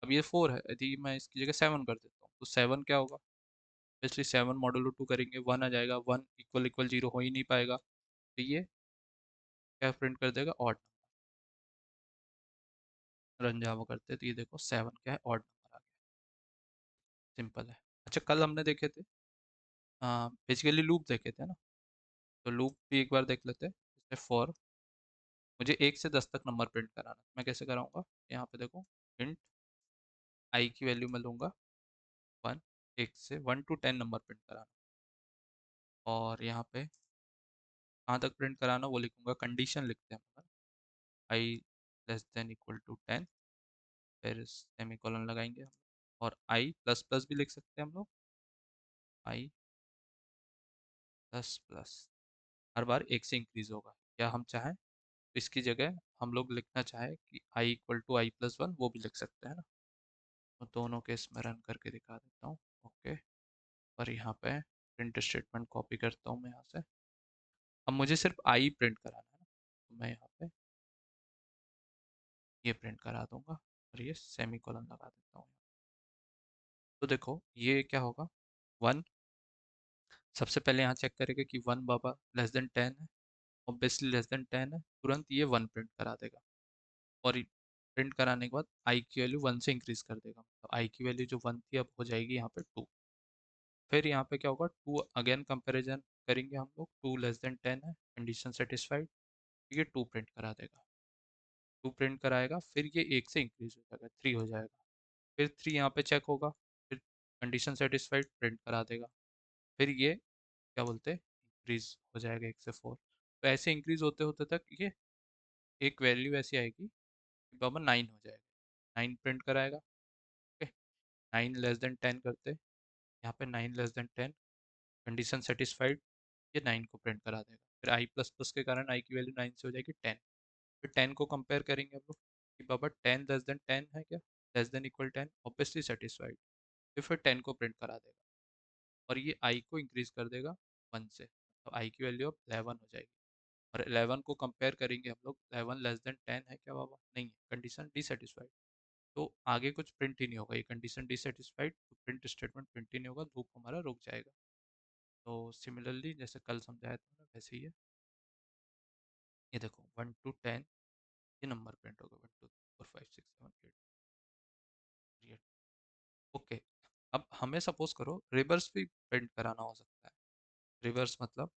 अब ये 4 है, यदि मैं इसकी जगह 7 कर देता हूँ तो 7 क्या होगा, इसलिए 7 मॉडल 2 करेंगे 1 आ जाएगा, 1 इक्वल इक्वल 0 हो ही नहीं पाएगा, तो ये क्या प्रिंट कर देगा, ऑड। रन जावा करते हैं तो ये देखो 7 क्या है, ऑड नंबर आ गया। सिंपल है। अच्छा, कल हमने देखे थे बेसिकली लूप देखे थे ना, तो लूप भी एक बार देख लेते हैं। जैसे फॉर मुझे 1 से 10 तक नंबर प्रिंट कराना, मैं कैसे कराऊंगा, यहाँ पे देखो इंट आई की वैल्यू मैं लूँगा 1, 1 से 10 नंबर प्रिंट कराना, और यहाँ पे कहाँ तक प्रिंट कराना वो लिखूंगा, कंडीशन लिखते हैं आई लेस देन इक्वल टू 10, फिर सेमी कॉलन लगाएंगे हम, और आई प्लस प्लस भी लिख सकते हैं हम लोग, आई प्लस प्लस हर बार 1 से इंक्रीज होगा, या हम चाहें तो इसकी जगह हम लोग लिखना चाहें कि आई इक्वल टू आई+1 वो भी लिख सकते हैं ना। तो दोनों केस में रन करके दिखा देता हूँ। ओके, और यहाँ पे प्रिंट स्टेटमेंट कॉपी करता हूँ मैं यहाँ से। अब मुझे सिर्फ आई प्रिंट कराना है ना, तो मैं यहाँ पे ये प्रिंट करा दूंगा, और ये सेमी कॉलन लगा देता हूँ। तो देखो ये क्या होगा, 1 सबसे पहले यहाँ चेक करेगा कि 1 बाबा लेस देन 10 है, ऑब्वियसली लेस देन 10 है, तुरंत ये 1 प्रिंट करा देगा, और प्रिंट कराने के बाद आई की वैल्यू 1 से इंक्रीज कर देगा, तो आई की वैल्यू जो 1 थी अब हो जाएगी यहाँ पे 2। फिर यहाँ पे क्या होगा, 2 अगेन कंपैरिजन करेंगे हम लोग, 2 लेस देन 10 है, कंडीशन सेटिस्फाइड, ये 2 प्रिंट करा देगा, 2 प्रिंट कराएगा, फिर ये 1 से इंक्रीज हो जाएगा, 3 हो जाएगा, फिर 3 यहाँ पे चेक होगा, फिर कंडीशन सेटिस्फाइड प्रिंट करा देगा, फिर ये क्या बोलते हैं इंक्रीज हो जाएगा 1 से 4। तो ऐसे इंक्रीज होते होते तक ये एक वैल्यू ऐसी आएगी कि बाबा 9 हो जाएगा, 9 प्रिंट कराएगा। ओके, 9 लेस देन 10 करते, यहाँ पे 9 लेस देन 10, कंडीशन सेटिस्फाइड, ये 9 को प्रिंट करा देगा, फिर आई प्लस प्लस के कारण आई की वैल्यू 9 से हो जाएगी 10। फिर 10 को कंपेयर करेंगे हम लोग कि बाबा 10 लेस देन 10 है क्या, less than equal 10, obviously satisfied, फिर 10 को प्रिंट करा देगा, और ये आई को इंक्रीज कर देगा 1 से, तो आई की वैल्यू अब 11 हो जाएगी, और 11 को कंपेयर करेंगे हम लोग, 11 लेस देन 10 है क्या बाबा, नहीं है, कंडीशन डिससेटिस्फाइड, तो आगे कुछ प्रिंट ही नहीं होगा, ये कंडीशन डिससेटिस्फाइड, तो प्रिंट स्टेटमेंट प्रिंट ही नहीं होगा, लूप हमारा रुक जाएगा। तो सिमिलरली जैसे कल समझाया था ना वैसे ही है, ये देखो 1 to 10 ये नंबर प्रिंट होगा, 1 2 3 4 5 6 7 8 ओके। अब हमें सपोज करो रिवर्स भी प्रिंट कराना हो सकता है, रिवर्स मतलब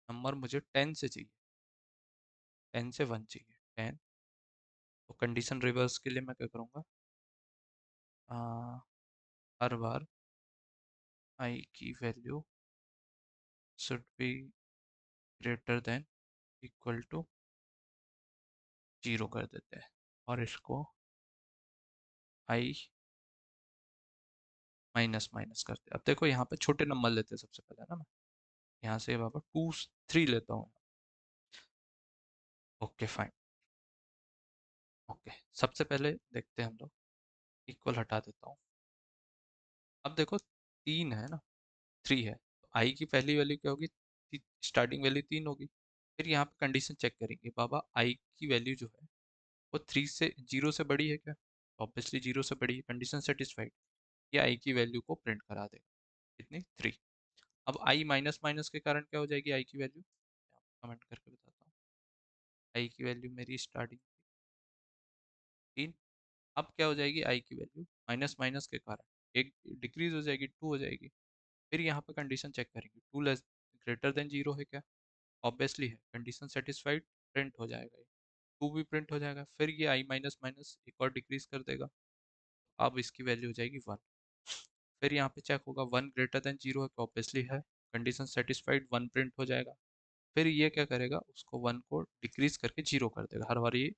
नंबर मुझे 10 से चाहिए, 10 से 1 चाहिए 10, तो कंडीशन रिवर्स के लिए मैं क्या करूँगा, हर बार आई की value should be greater than equal to 0 कर देते हैं, और इसको आई माइनस माइनस करते हैं। अब देखो यहाँ पे छोटे नंबर लेते हैं सबसे पहले ना, मैं यहाँ से बाबा 2 3 लेता हूँ। ओके फाइन, ओके, सबसे पहले देखते हैं हम लोग, इक्वल हटा देता हूँ। अब देखो, 3 है ना, 3 है, तो आई की पहली वैल्यू क्या होगी? स्टार्टिंग वैल्यू 3 होगी। फिर यहाँ पे कंडीशन चेक करेंगे, बाबा आई की वैल्यू जो है वो 3 से 0 से बड़ी है क्या? ऑब्वियसली 0 से बड़ी है, कंडीशन सेटिस्फाइड। ये आई की वैल्यू को प्रिंट करा देगा, कितनी? 3। अब आई माइनस माइनस के कारण क्या हो जाएगी आई की वैल्यू? कमेंट करके बताता हूँ। आई की वैल्यू मेरी स्टार्टिंग 3, अब क्या हो जाएगी आई की वैल्यू माइनस माइनस के कारण एक डिक्रीज हो जाएगी, 2 हो जाएगी। फिर यहाँ पे कंडीशन चेक करेंगे, 2 लेस ग्रेटर देन 0 है क्या? ऑब्वियसली है, कंडीशन सेटिस्फाइड, प्रिंट हो जाएगा ये, 2 भी प्रिंट हो जाएगा। फिर ये आई माइनस माइनस एक और डिक्रीज कर देगा, अब इसकी वैल्यू हो जाएगी 1। फिर यहाँ पे चेक होगा 1 ग्रेटर देन 0 है, ऑब्वियसली है, कंडीशन सेटिस्फाइड, 1 प्रिंट हो जाएगा। फिर ये क्या करेगा, उसको 1 को डिक्रीज करके 0 कर देगा, हर बार ये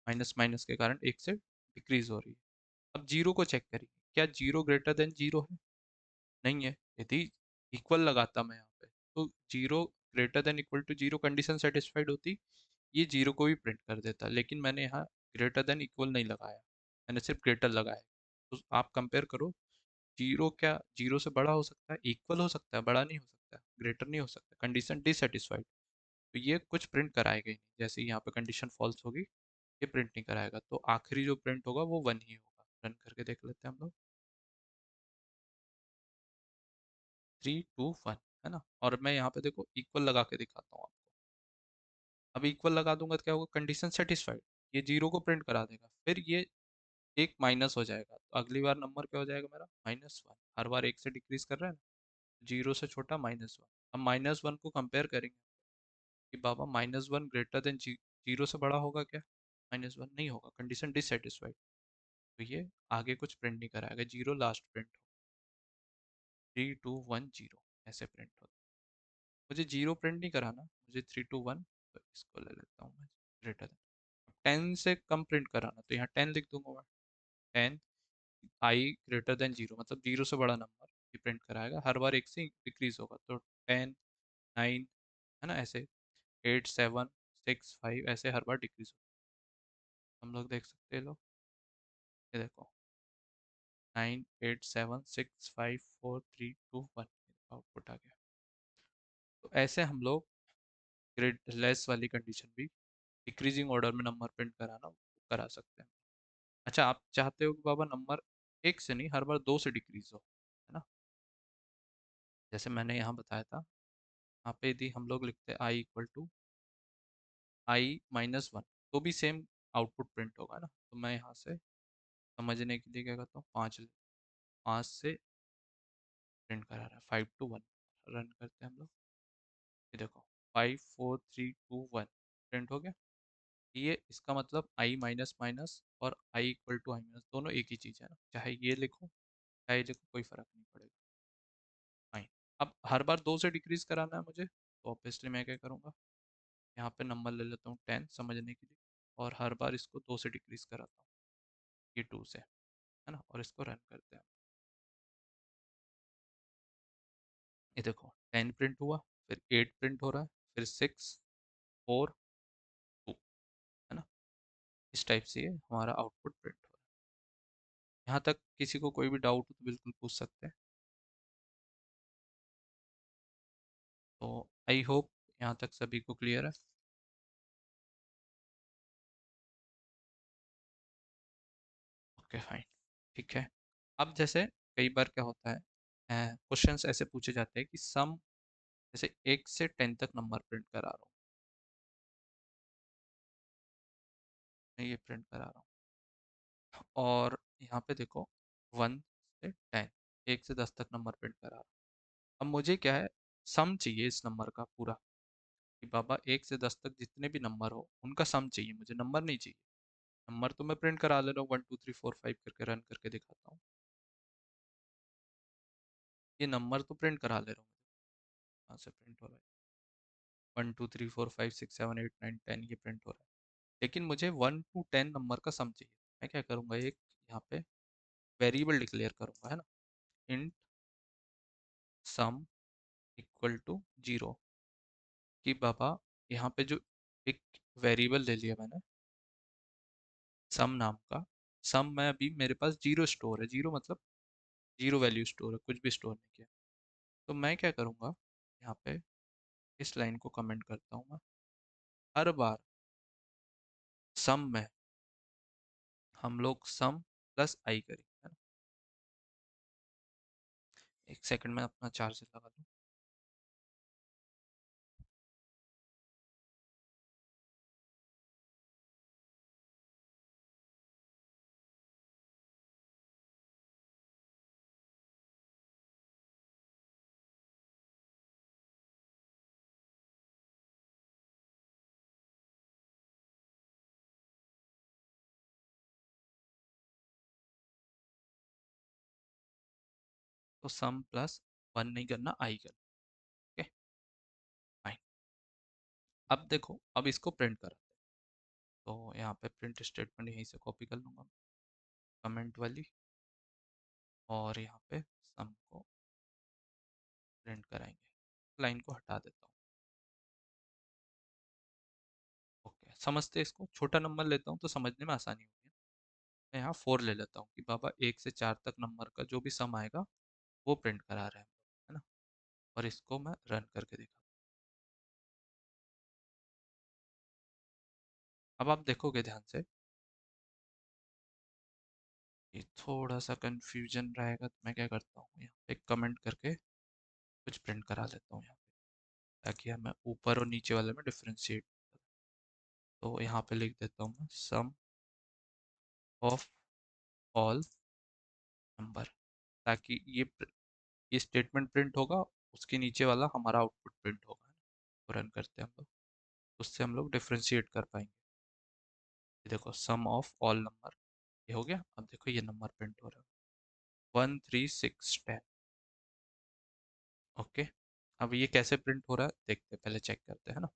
माइनस माइनस के कारण एक से डिक्रीज हो रही है। अब 0 को चेक करिए, क्या 0 ग्रेटर देन 0 है? नहीं है। यदि इक्वल लगाता मैं यहाँ पे, तो 0 greater than equal to 0 condition satisfied होती, ये 0 को भी प्रिंट कर देता, लेकिन मैंने यहाँ ग्रेटर देन इक्वल नहीं लगाया, मैंने सिर्फ ग्रेटर लगाया। तो आप कंपेयर करो, 0 क्या 0 से बड़ा हो सकता है? इक्वल हो सकता है, बड़ा नहीं हो सकता, ग्रेटर नहीं हो सकता, कंडीशन डिससेटिस्फाइड। तो ये कुछ प्रिंट कराएगा ही नहीं, जैसे यहाँ पे कंडीशन फॉल्स होगी, ये प्रिंट नहीं कराएगा, तो आखिरी जो प्रिंट होगा वो 1 ही होगा। रन करके देख लेते हैं हम लोग, 3 2 1, है ना। और मैं यहाँ पे देखो इक्वल लगा के दिखाता हूँ आपको। अब इक्वल लगा दूंगा तो क्या होगा, कंडीशन सेटिस्फाइड, ये 0 को प्रिंट करा देगा। फिर ये एक माइनस हो जाएगा, तो अगली बार नंबर क्या हो जाएगा मेरा? -1। हर बार एक से डिक्रीज कर रहा है ना, 0 से छोटा -1। अब -1 को कंपेयर करेंगे कि बाबा -1 ग्रेटर देन 0 से बड़ा होगा क्या? -1 नहीं होगा, कंडीशन डिससेटिस्फाइड। तो ये आगे कुछ प्रिंट नहीं कराएगा, 0 लास्ट प्रिंट हो, 3 2 1 0 ऐसे प्रिंट होता है। मुझे 0 प्रिंट नहीं कराना, मुझे 3 2 1, तो इसको ले लेता हूँ मैं, ग्रेटर देन। 10 से कम प्रिंट कराना, तो यहाँ 10 लिख दूंगा मैं। 10 आई ग्रेटर देन 0, मतलब 0 से बड़ा नंबर ये प्रिंट कराएगा, हर बार एक से डिक्रीज होगा, तो 10 9, है ना, ऐसे 8 7 6 5 ऐसे हर बार डिक्रीज होगा। हम लोग देख सकते हैं लोग, ये देखो 9 8 7 6 5 4 3 2 1 आउटपुट आ गया। तो ऐसे हम लोग ग्रेड लेस वाली कंडीशन भी डिक्रीजिंग ऑर्डर में नंबर प्रिंट कराना वो करा सकते हैं। अच्छा, आप चाहते हो कि बाबा नंबर एक से नहीं, हर बार 2 से डिक्रीज हो, है ना, जैसे मैंने यहाँ बताया था। यहाँ पे यदि हम लोग लिखते हैं आई इक्वल टू i-1, तो भी सेम आउटपुट प्रिंट होगा ना। तो मैं यहाँ से समझने के लिए क्या करता हूँ, 5 से प्रिंट करा रहा है, 5 to 1। रन करते हैं हम लोग, ये देखो 5 4 3 2 1 प्रिंट हो गया। ये इसका मतलब आई माइनस माइनस और I equal to I minus दोनों एक ही चीज़ है ना, चाहे ये लिखो चाहे ये लिखो, कोई फर्क नहीं पड़ेगा। फाइन। अब हर बार 2 से डिक्रीज कराना है मुझे, तो ऑब्वियसली मैं क्या करूँगा, यहाँ पे नंबर ले लेता हूँ 10 समझने के लिए, और हर बार इसको 2 से डिक्रीज कराता हूँ, ये 2 से, है ना, और इसको रन करते हैं। ये देखो 10 प्रिंट हुआ, फिर 8 प्रिंट हो रहा है, फिर 6 4 2, है ना, इस टाइप से ये हमारा आउटपुट प्रिंट हो रहा है। यहाँ तक किसी को कोई भी डाउट हो तो बिल्कुल पूछ सकते हैं। तो आई होप यहाँ तक सभी को क्लियर है। ओके फाइन, ठीक है। अब जैसे कई बार क्या होता है, क्वेश्चंस ऐसे पूछे जाते हैं कि सम, जैसे 1 से 10 तक नंबर प्रिंट करा रहा हूँ, मैं ये प्रिंट करा रहा हूँ, और यहाँ पे देखो 1 से 10, 1 से 10 तक नंबर प्रिंट करा रहा हूँ। अब मुझे क्या है, सम चाहिए इस नंबर का पूरा, कि बाबा 1 से 10 तक जितने भी नंबर हो उनका सम चाहिए, मुझे नंबर नहीं चाहिए। नंबर तो मैं प्रिंट करा ले रहा हूँ, 1 2 3 4 5 करके रन करके दिखाता हूँ, ये नंबर तो प्रिंट करा ले रहा हूँ। कहाँ से प्रिंट हो रहा है? 1 2 3 4 5 6 7 8 9 10 ये प्रिंट हो रहा है, लेकिन मुझे 1 to 10 नंबर का सम चाहिए। मैं क्या करूँगा, एक यहाँ पे वेरिएबल डिक्लेयर करूँगा, है ना, इंट सम इक्वल टू 0, कि बाबा यहाँ पे जो एक वेरिएबल ले लिया मैंने, सम नाम का। सम में अभी मेरे पास जीरो स्टोर है, जीरो मतलब जीरो वैल्यू स्टोर है, कुछ भी स्टोर नहीं किया। तो मैं क्या करूँगा, यहाँ पे इस लाइन को कमेंट करता हूँ मैं। हर बार सम में हम लोग सम प्लस आई करेंगे, है ना। एक सेकंड में अपना चार्जर लगा दूँ। तो सम प्लस वन नहीं करना, आई करना। Okay, fine. अब देखो, अब इसको प्रिंट करा। तो यहाँ पे प्रिंट स्टेटमेंट यहीं से कॉपी कर लूँगा, कमेंट वाली, और यहाँ पे सम को प्रिंट कराएंगे। लाइन को हटा देता हूँ। ओके, समझते हैं इसको। छोटा नंबर लेता हूँ तो समझने में आसानी होगी। मैं यहाँ 4 ले लेता हूँ कि बाबा 1 से 4 तक नंबर का जो भी सम आएगा वो प्रिंट करा रहे हैं, है ना। और इसको मैं रन करके दिखा। अब आप देखोगे ध्यान से, ये थोड़ा सा कंफ्यूजन रहेगा, तो मैं क्या करता हूँ, यहाँ पे कमेंट करके कुछ प्रिंट करा लेता हूँ यहाँ पे, ताकि हमें ऊपर और नीचे वाले में डिफ्रेंशिएट। तो यहाँ पे लिख देता हूँ मैं सम ऑफ ऑल नंबर, ताकि ये स्टेटमेंट प्रिंट होगा, उसके नीचे वाला हमारा आउटपुट प्रिंट होगा। तो रन करते हैं हम लोग, उससे हम लोग डिफ्रेंशिएट कर पाएंगे। ये देखो, सम ऑफ ऑल नंबर, ये हो गया। अब देखो ये नंबर प्रिंट हो रहा है, 13610। ओके, अब ये कैसे प्रिंट हो रहा है देखते हैं, पहले चेक करते हैं ना।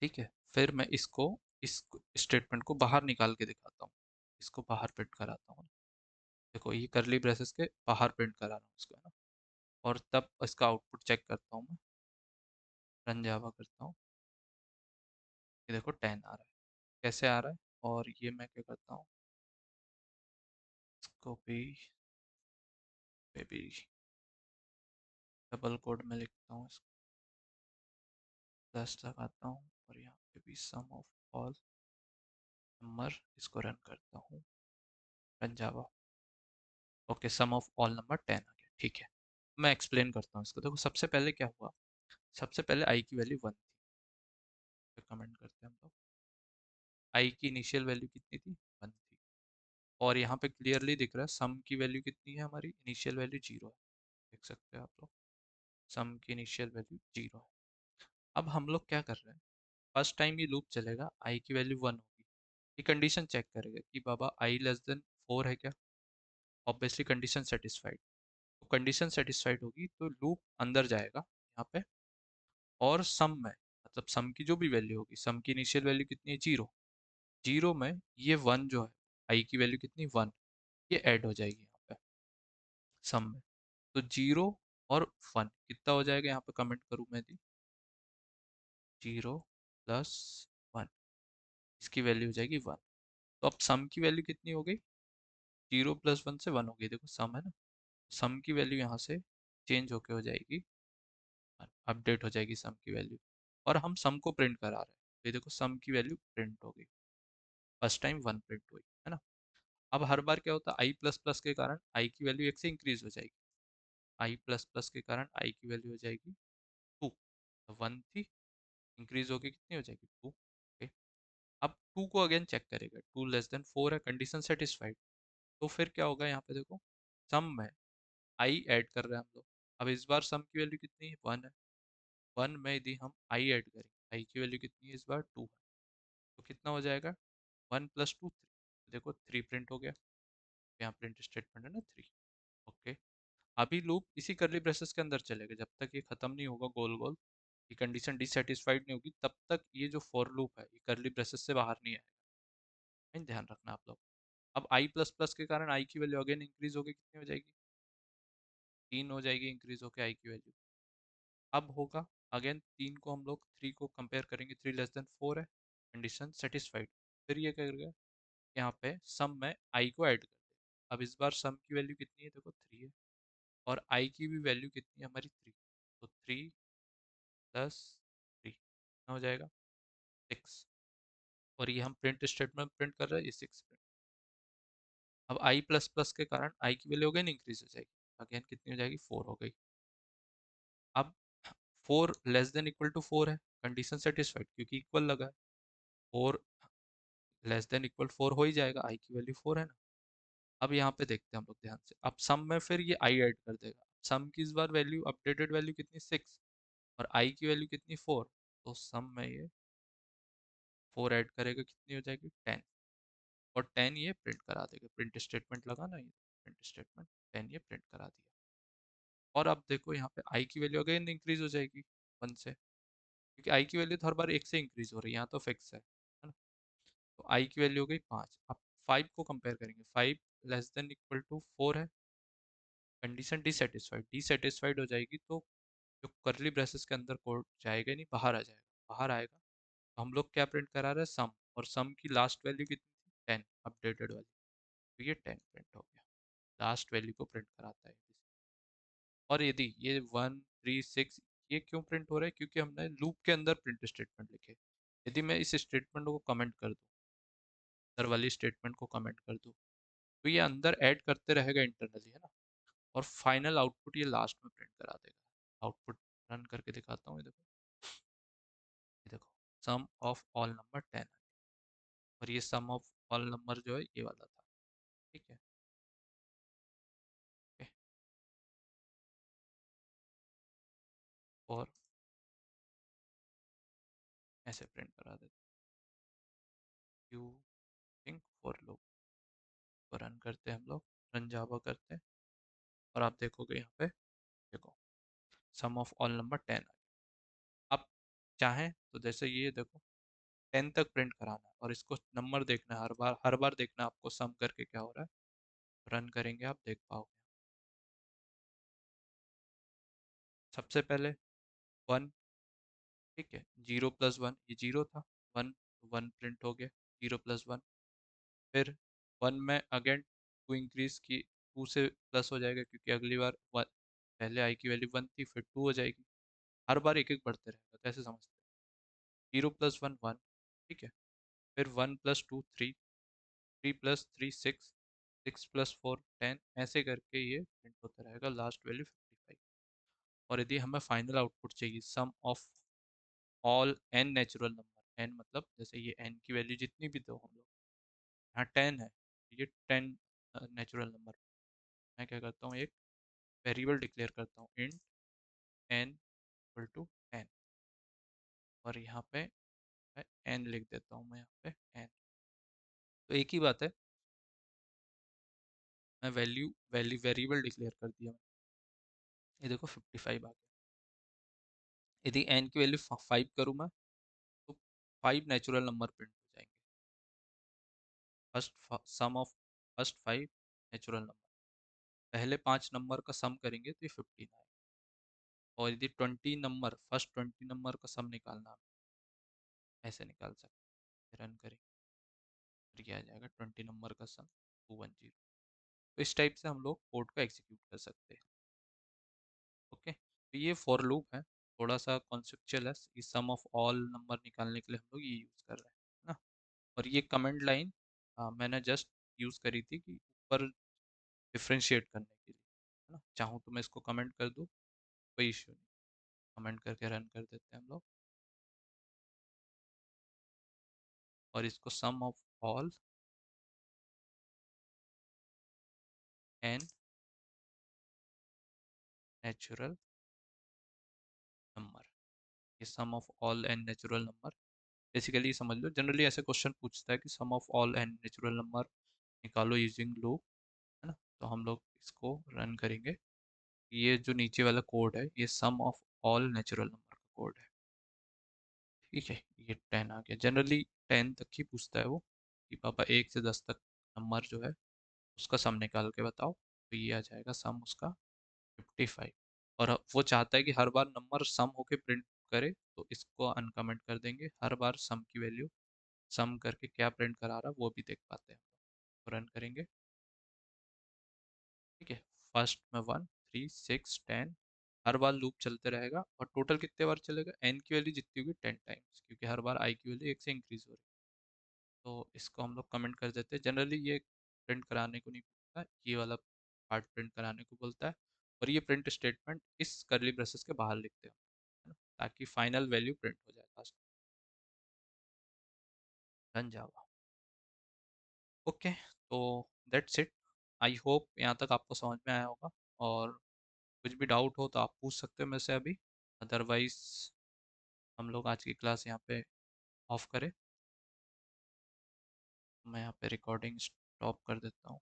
ठीक है, फिर मैं इस स्टेटमेंट को बाहर निकाल के दिखाता हूँ। इसको बाहर प्रिंट कराता हूँ। देखो, ये करली ब्रेसेस के बाहर प्रिंट करा रहा हूँ इसको, है ना। और तब इसका आउटपुट चेक करता हूँ मैं, रन जावा करता हूँ। ये देखो 10 आ रहा है। कैसे आ रहा है, और ये मैं क्या करता हूँ, इसको भी पे भी डबल कोड में लिखता हूँ, इसको प्लस लगाता हूँ, और यहाँ पे भी सम ऑफ ऑल नंबर, इसको रन करता हूँ, run Java. Okay, sum of all number 10 आ गया। ठीक है, मैं एक्सप्लेन करता हूँ इसको। देखो, सबसे पहले क्या हुआ, सबसे पहले आई की वैल्यू 1 थी। तो कमेंट करते हैं हम लोग, आई की इनिशियल वैल्यू कितनी थी, 1 थी। और यहाँ पे क्लियरली दिख रहा है सम की वैल्यू कितनी है, हमारी इनिशियल वैल्यू 0 है। देख सकते हैं आप लोग, सम की इनिशियल वैल्यू 0 है। अब हम लोग क्या कर रहे हैं, फर्स्ट टाइम ये लूप चलेगा, आई की वैल्यू 1 होगी। ये कंडीशन चेक करेगा कि बाबा आई लेस देन 4 है क्या। Obviously condition satisfied. तो कंडीशन सेटिस्फाइड होगी तो लूप अंदर जाएगा यहाँ पे, और सम में, मतलब सम की जो भी वैल्यू होगी, सम की इनिशियल वैल्यू कितनी है, 0। 0 में ये 1 जो है, आई की वैल्यू कितनी, 1, ये ऐड हो जाएगी यहाँ पे सम में। तो 0 और 1 कितना हो जाएगा, यहाँ पे कमेंट करूँ मैं दी, 0 + 1, इसकी वैल्यू हो जाएगी 1। तो अब सम की वैल्यू कितनी हो गई, 0 + 1 से 1 हो गई। देखो सम है ना, सम की वैल्यू यहाँ से चेंज होके हो जाएगी, अपडेट हो जाएगी सम की वैल्यू। और हम सम को प्रिंट करा रहे हैं, तो ये देखो सम की वैल्यू प्रिंट हो गई। फर्स्ट टाइम 1 प्रिंट हुई, है ना। अब हर बार क्या होता है, आई प्लस प्लस के कारण आई की वैल्यू 1 से इंक्रीज हो जाएगी। आई प्लस प्लस के कारण आई की वैल्यू हो जाएगी 2। 1 थी, इंक्रीज होगी कितनी हो जाएगी, 2। ओके, अब 2 को अगेन चेक करेगा, 2 लेस देन 4 है, कंडीशन सेटिस्फाइड। तो फिर क्या होगा, यहाँ पे देखो सम में आई ऐड कर रहे हैं हम लोग। अब इस बार सम की वैल्यू कितनी है, 1 है। 1 में यदि हम आई ऐड करें, आई की वैल्यू कितनी है इस बार, 2 है। तो कितना हो जाएगा, 1 + 2 3। देखो 3 प्रिंट हो गया, यहाँ प्रिंट स्टेटमेंट है ना 3। ओके, अभी लूप इसी करली ब्रेसेस के अंदर चलेगा जब तक ये खत्म नहीं होगा, गोल गोल। ये कंडीशन डिससेटिस्फाइड नहीं होगी तब तक ये जो फॉर लूप है, ये करली ब्रेसेस से बाहर नहीं आएगा। नहीं, ध्यान रखना आप लोग। अब आई प्लस प्लस के कारण आई की वैल्यू अगेन इंक्रीज होगी, कितनी हो जाएगी, 3 हो जाएगी इंक्रीज होके आई की वैल्यू। अब होगा अगेन 3 को हम लोग 3 को कंपेयर करेंगे, 3 लेस देन 4 है, कंडीशन सेटिस्फाइड। फिर ये क्या करेगा, यहाँ पे सम में आई को ऐड कर देगा। अब इस बार सम की वैल्यू कितनी है, देखो 3 है, और आई की भी वैल्यू कितनी है हमारी 3, तो 3 + 3 कितना हो जाएगा 6, और ये हम प्रिंट स्टेटमेंट प्रिंट कर रहे हैं, ये 6 प्रिंट। अब आई प्लस प्लस के कारण आई की वैल्यू अगेन इंक्रीज हो जाएगी, अगेन कितनी हो जाएगी 4 हो गई। अब 4 लेस देन इक्वल टू 4 है, कंडीशन सेटिस्फाइड क्योंकि इक्वल लगा है, 4 लेस देन इक्वल 4 हो ही जाएगा, आई की वैल्यू 4 है ना। अब यहाँ पे देखते हैं हम लोग ध्यान से, अब सम में फिर ये आई ऐड कर देगा, सम की इस बार वैल्यू अपडेटेड वैल्यू कितनी 6, और आई की वैल्यू कितनी 4, तो सम में ये 4 ऐड करेगा, कितनी हो जाएगी 10, और 10 ये प्रिंट करा देगा, प्रिंट स्टेटमेंट लगा ना, ये प्रिंट स्टेटमेंट 10 ये प्रिंट करा दिया। और अब देखो यहाँ पे आई की वैल्यू अगेन इंक्रीज हो जाएगी 1 से, क्योंकि आई की वैल्यू तो हर बार 1 से इंक्रीज हो रही है, यहाँ तो फिक्स है ना। तो आई की वैल्यू हो गई 5। अब 5 को कंपेयर करेंगे, 5 लेस देन इक्वल टू 4 है, कंडीशन डिससेटिस्फाइड, डिससेटिस्फाइड हो जाएगी तो जो करली ब्रेसेस के अंदर कोड जाएगा नहीं, बाहर आ जाएगा, बाहर आएगा तो हम लोग क्या प्रिंट करा रहे हैं सम, और सम की लास्ट वैल्यू कितनी थी 10 अपडेटेड वाली, तो ये 10 प्रिंट हो गया, लास्ट वैल्यू को प्रिंट कराता है। और यदि ये 1 3 6 ये क्यों प्रिंट हो रहा है, क्योंकि हमने लूप के अंदर प्रिंट स्टेटमेंट लिखे। यदि मैं इस स्टेटमेंट को कमेंट कर दूं, अंदर वाली स्टेटमेंट को कमेंट कर दूं, तो ये अंदर ऐड करते रहेगा इंटरनली, है ना, और फाइनल आउटपुट ये लास्ट में प्रिंट करा देगा। आउटपुट रन करके दिखाता हूँ, ये देखो सम ऑफ ऑल नंबर 10, और ये सम ऑफ ऑल नंबर जो है ये वाला था, ठीक है। ओके, और ऐसे प्रिंट करा देते, यू थिंक फॉर लूप को रन करते हैं हम लोग, रन जावा करते हैं, और आप देखोगे यहाँ पे, देखो सम ऑफ ऑल नंबर 10। अब चाहें तो जैसे ये देखो 10 तक प्रिंट कराना है, और इसको नंबर देखना है, हर बार देखना है आपको सम करके क्या हो रहा है, रन करेंगे आप देख पाओगे। सबसे पहले 1, ठीक है, 0 + 1 ये 0 था, 1 1 प्रिंट हो गया, 0 + 1, फिर 1 में अगेन 2 इंक्रीज की, 2 से प्लस हो जाएगा क्योंकि अगली बार 1, पहले आई की वैल्यू 1 थी, फिर 2 हो जाएगी, हर बार एक एक बढ़ते रहेगा, तो ऐसे समझते हैं। 0 + 1 1, ठीक है, फिर 1 + 2 3, 3 + 3 6, 6 + 4 10, ऐसे करके ये प्रिंट होता रहेगा, लास्ट वैल्यू 55। और यदि हमें फाइनल आउटपुट चाहिए sum of all N natural number, N मतलब जैसे ये एन की वैल्यू जितनी भी दो हम लोग, यहाँ 10 है, ये 10 नेचुरल नंबर, मैं क्या करता हूँ एक वेरिएबल डिक्लेयर करता हूँ, इंट एन इक्वल टू 10, और यहाँ पे मैं एन लिख देता हूँ, मैं यहाँ पे एन, तो एक ही बात है, मैं वैल्यू वैल्यू वेरिएबल डिक्लेयर कर दिया, ये देखो 55 आ गया। यदि एन की वैल्यू 5 करूँ मैं, तो 5 नेचुरल नंबर प्रिंट हो जाएंगे, first sum of first 5 natural number, पहले 5 नंबर का सम करेंगे तो ये 15 आएगा। और यदि 20 नंबर फर्स्ट 20 नंबर का सम निकालना है, ऐसे निकाल सकते, रन करें, फिर क्या आ जाएगा 20 नंबर का सम 210, तो इस टाइप से हम लोग कोड को एग्जीक्यूट कर सकते हैं। ओके, तो ये फॉर लूप है, थोड़ा सा कॉन्सेप्चुअल है, इस सम ऑफ ऑल नंबर निकालने के लिए हम लोग ये यूज़ कर रहे हैं ना। और ये कमेंट लाइन मैंने जस्ट यूज़ करी थी कि ऊपर डिफ्रेंशिएट करने के लिए, है ना, चाहूँ तो मैं इसको कमेंट कर दूँ, कोई इश्यू नहीं, कमेंट करके रन कर देते हैं हम लोग, और इसको sum of all N natural number, ये sum of all N natural number, basically समझ लो जनरली ऐसे क्वेश्चन पूछता है कि sum of all N natural number निकालो यूजिंग लूप, है ना, तो हम लोग इसको रन करेंगे, ये जो नीचे वाला कोड है ये sum of all natural number का कोड है, ठीक है। ये 10 आ गया, जनरली 10 तक ही पूछता है वो, कि पापा 1 से 10 तक नंबर जो है उसका सम निकाल के बताओ, तो ये आ जाएगा सम उसका 55। और वो चाहता है कि हर बार नंबर सम होके प्रिंट करे, तो इसको अनकमेंट कर देंगे, हर बार सम की वैल्यू सम करके क्या प्रिंट करा रहा है वो भी देख पाते हैं। तो रन करेंगे, ठीक है। फर्स्ट में 1 3 6 10, हर बार लूप चलते रहेगा और टोटल कितने बार चलेगा, एन की वैल्यू जितनी होगी 10 टाइम्स, क्योंकि हर बार आई की वैल्यू 1 से इंक्रीज हो रही है। तो इसको हम लोग कमेंट कर देते हैं। जनरली ये प्रिंट कराने को नहीं बोलता, ये वाला पार्ट प्रिंट कराने को बोलता है। और ये प्रिंट स्टेटमेंट इस करली ब्रेसेस के बाहर लिखते हैं, है ना, ताकि फाइनल वैल्यू प्रिंट हो जाए लास्ट। Run Java. ओके, तो दैट्स इट। आई होप यहाँ तक आपको समझ में आया होगा। और कुछ भी डाउट हो तो आप पूछ सकते हो मेरे से अभी। अदरवाइज हम लोग आज की क्लास यहाँ पे ऑफ करें। मैं यहाँ पे रिकॉर्डिंग स्टॉप कर देता हूँ।